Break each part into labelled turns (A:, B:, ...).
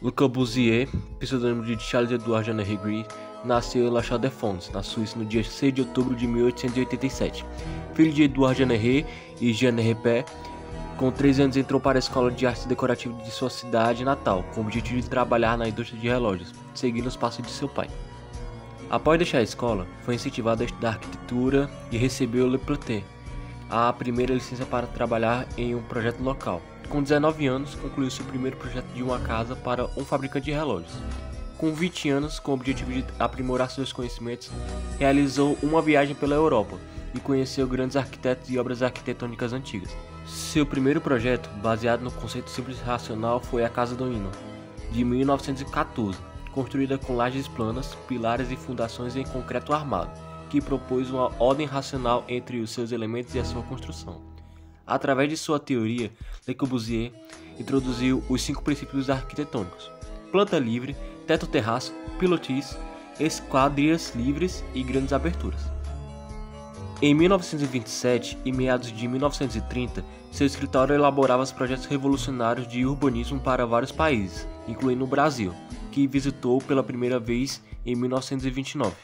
A: Le Corbusier, pseudônimo de Charles-Édouard Jeanneret Gris, nasceu em La Chaux-de-Fonds, na Suíça, no dia 6 de outubro de 1887. Filho de Édouard Jeanneret e Jeanne Repet, com 13 anos entrou para a escola de artes decorativas de sua cidade natal, com o objetivo de trabalhar na indústria de relógios, seguindo os passos de seu pai. Após deixar a escola, foi incentivado a estudar arquitetura e recebeu Le Plata, a primeira licença para trabalhar em um projeto local. Com 19 anos, concluiu seu primeiro projeto de uma casa para um fabricante de relógios. Com 20 anos, com o objetivo de aprimorar seus conhecimentos, realizou uma viagem pela Europa e conheceu grandes arquitetos e obras arquitetônicas antigas. Seu primeiro projeto, baseado no conceito simples e racional, foi a Casa do Hino, de 1914, construída com lajes planas, pilares e fundações em concreto armado, que propôs uma ordem racional entre os seus elementos e a sua construção. Através de sua teoria, Le Corbusier introduziu os 5 princípios arquitetônicos: planta livre, teto-terraço, pilotis, esquadrias livres e grandes aberturas. Em 1927 e meados de 1930, seu escritório elaborava os projetos revolucionários de urbanismo para vários países, incluindo o Brasil, que visitou pela primeira vez em 1929.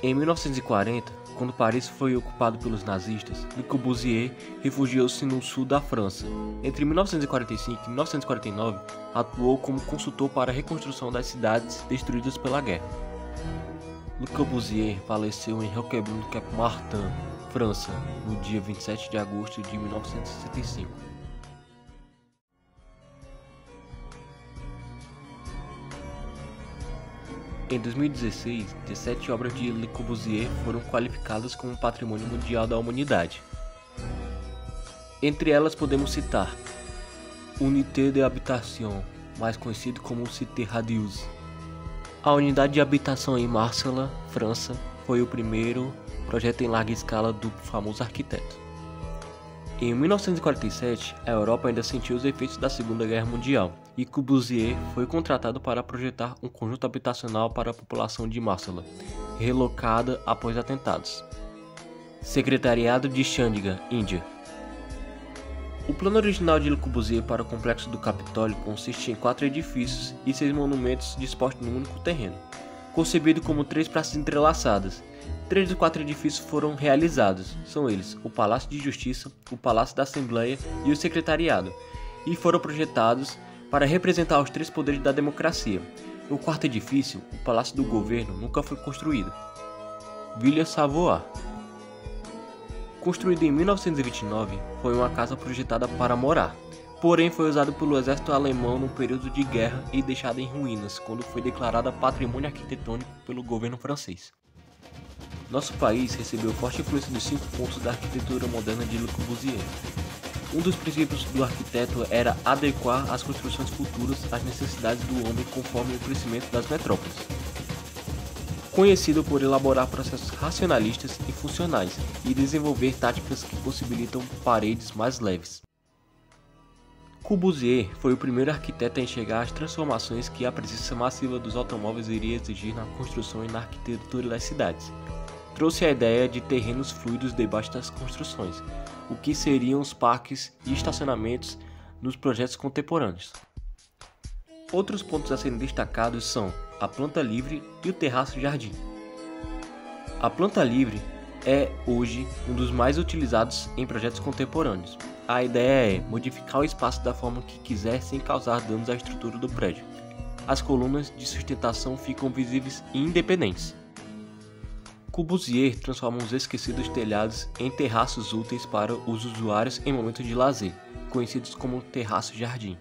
A: Em 1940, quando Paris foi ocupado pelos nazistas, Le Corbusier refugiou-se no sul da França. Entre 1945 e 1949, atuou como consultor para a reconstrução das cidades destruídas pela guerra. Le Corbusier faleceu em Roquebrune-Cap-Martin, França, no dia 27 de agosto de 1965. Em 2016, 17 obras de Le Corbusier foram qualificadas como Patrimônio Mundial da Humanidade. Entre elas podemos citar Unité de Habitation, mais conhecido como Cité Radieuse. A unidade de habitação em Marseille, França, foi o primeiro projeto em larga escala do famoso arquiteto. Em 1947, a Europa ainda sentiu os efeitos da Segunda Guerra Mundial e Corbusier foi contratado para projetar um conjunto habitacional para a população de Marseille, relocada após atentados. Secretariado de Chandigarh, Índia. O plano original de Le Corbusier para o complexo do Capitólio consiste em 4 edifícios e 6 monumentos dispostos num único terreno, concebido como 3 praças entrelaçadas. 3 dos 4 edifícios foram realizados, são eles o Palácio de Justiça, o Palácio da Assembleia e o Secretariado, e foram projetados para representar os 3 poderes da democracia. O 4º edifício, o Palácio do Governo, nunca foi construído. Villa Savoie. Construído em 1929, foi uma casa projetada para morar, porém foi usado pelo exército alemão no período de guerra e deixada em ruínas quando foi declarada patrimônio arquitetônico pelo governo francês. Nosso país recebeu forte influência dos 5 pontos da arquitetura moderna de Le Corbusier. Um dos princípios do arquiteto era adequar as construções futuras às necessidades do homem conforme o crescimento das metrópoles. Conhecido por elaborar processos racionalistas e funcionais e desenvolver táticas que possibilitam paredes mais leves. Corbusier foi o primeiro arquiteto a enxergar as transformações que a presença massiva dos automóveis iria exigir na construção e na arquitetura das cidades. Trouxe a ideia de terrenos fluidos debaixo das construções, o que seriam os parques e estacionamentos nos projetos contemporâneos. Outros pontos a serem destacados são a planta livre e o terraço-jardim. A planta livre é hoje um dos mais utilizados em projetos contemporâneos. A ideia é modificar o espaço da forma que quiser sem causar danos à estrutura do prédio. As colunas de sustentação ficam visíveis e independentes. Corbusier transforma os esquecidos telhados em terraços úteis para os usuários em momentos de lazer, conhecidos como terraço-jardim.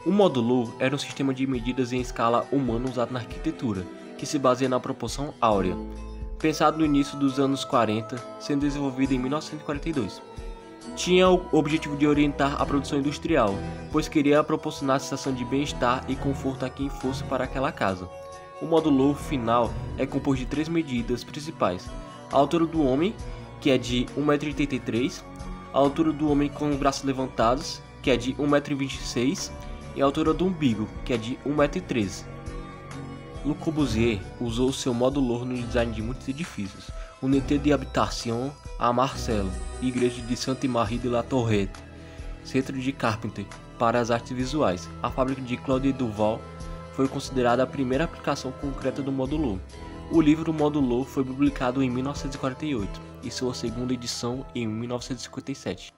A: O módulo era um sistema de medidas em escala humana usado na arquitetura, que se baseia na proporção áurea, pensado no início dos anos 40, sendo desenvolvido em 1942. Tinha o objetivo de orientar a produção industrial, pois queria proporcionar a sensação de bem-estar e conforto a quem fosse para aquela casa. O módulo final é composto de 3 medidas principais: a altura do homem, que é de 1,83 m, a altura do homem com os braços levantados, que é de 1,26 m, e a altura do umbigo, que é de 1,13 m. Le Corbusier usou seu modulor no design de muitos edifícios: Unité d'Habitation à Marseille, Igreja de Sainte-Marie de la Tourette, Centro de Carpenter para as artes visuais. A fábrica de Claude Duval foi considerada a primeira aplicação concreta do modulor. O livro Modulor foi publicado em 1948 e sua segunda edição em 1957.